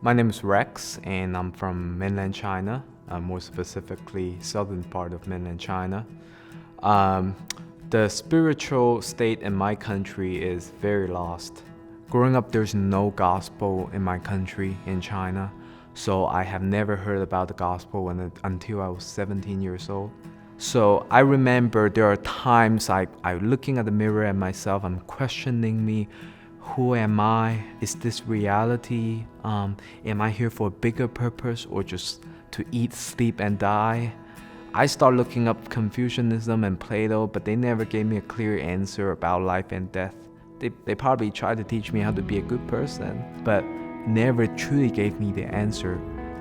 My name is Rex, and I'm from mainland China, more specifically southern part of mainland China. The spiritual state in my country is very lost. Growing up, there's no gospel in my country, in China, so I have never heard about the gospel until I was 17 years old. So I remember there are times I'm looking at the mirror at myself, I'm questioning me. Who am I? Is this reality? Am I here for a bigger purpose or just to eat, sleep, and die? I start looking up Confucianism and Plato, but they never gave me a clear answer about life and death. They probably tried to teach me how to be a good person, but never truly gave me the answer.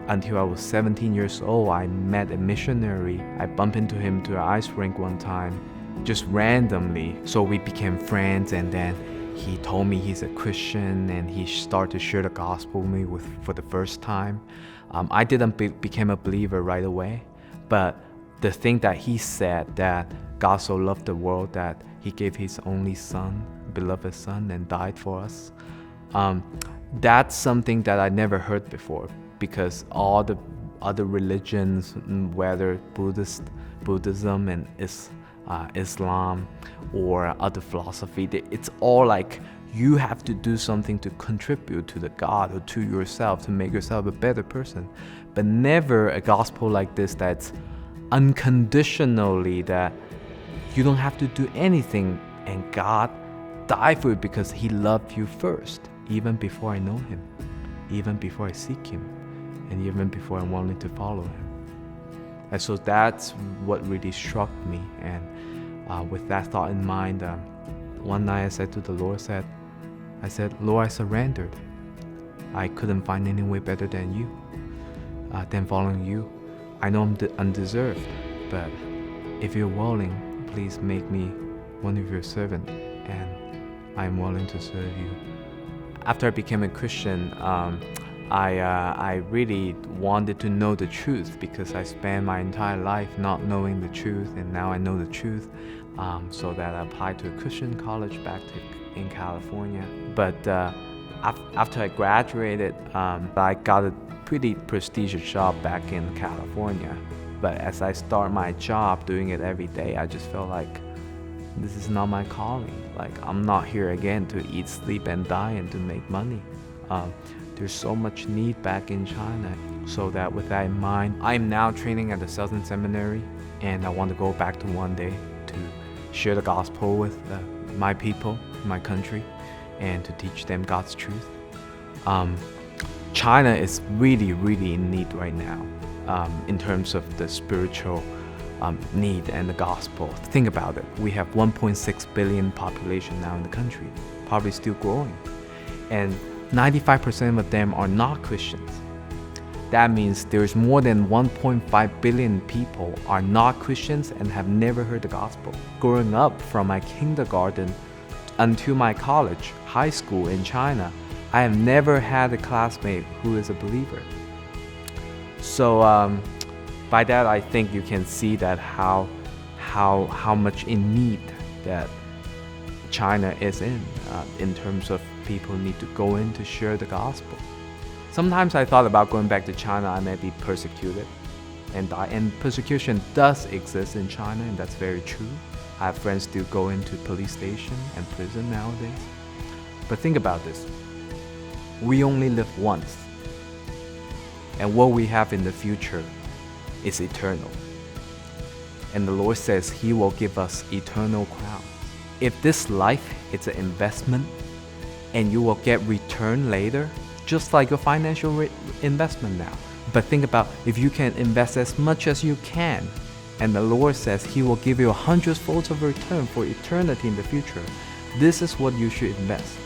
Until I was 17 years old, I met a missionary. I bumped into him to an ice rink one time, just randomly. So we became friends, and then he told me he's a Christian, and he started to share the gospel with me for the first time. I didn't become a believer right away, but the thing that he said, that God so loved the world that he gave his only son, beloved son, and died for us. That's something that I never heard before, because all the other religions, whether Buddhism and Islam or other philosophy, it's all like you have to do something to contribute to the God or to yourself to make yourself a better person, but never a gospel like this that's unconditionally, that you don't have to do anything and God died for you because he loved you first, even before I know him, even before I seek him, and even before I'm willing to follow him. And so that's what really struck me. And with that thought in mind, one night I said to the Lord, I said, Lord, I surrendered. I couldn't find any way better than you, than following you. I know I'm undeserved, but if you're willing, please make me one of your servants, and I'm willing to serve you. After I became a Christian, I really wanted to know the truth, because I spent my entire life not knowing the truth, and now I know the truth. So that I applied to a Christian college in California. But after I graduated, I got a pretty prestigious job back in California. But as I start my job, doing it every day, I just felt like this is not my calling. Like, I'm not here again to eat, sleep, and die and to make money. There's so much need back in China. So that with that in mind, I'm now training at the Southern Seminary, and I want to go back to one day to share the gospel with my people, my country, and to teach them God's truth. China is really, really in need right now, in terms of the spiritual need and the gospel. Think about it. We have 1.6 billion population now in the country, probably still growing. And 95% of them are not Christians. That means there's more than 1.5 billion people are not Christians and have never heard the gospel. Growing up from my kindergarten until my college, high school in China, I have never had a classmate who is a believer. So by that, I think you can see that how much in need that China is in terms of people need to go in to share the gospel. Sometimes I thought about going back to China, I may be persecuted and die. And persecution does exist in China, and that's very true. I have friends still go into police station and prison nowadays. But think about this. We only live once. And what we have in the future is eternal. And the Lord says he will give us eternal crowns. If this life is an investment and you will get return later, just like a financial investment now. But think about, if you can invest as much as you can, and the Lord says he will give you 100-fold of return for eternity in the future, this is what you should invest.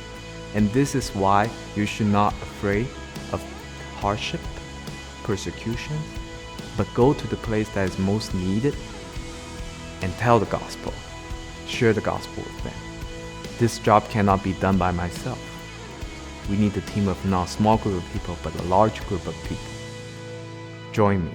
And this is why you should not be afraid of hardship, persecution, but go to the place that is most needed and tell the gospel. Share the gospel with them. This job cannot be done by myself. We need a team of not a small group of people, but a large group of people. Join me.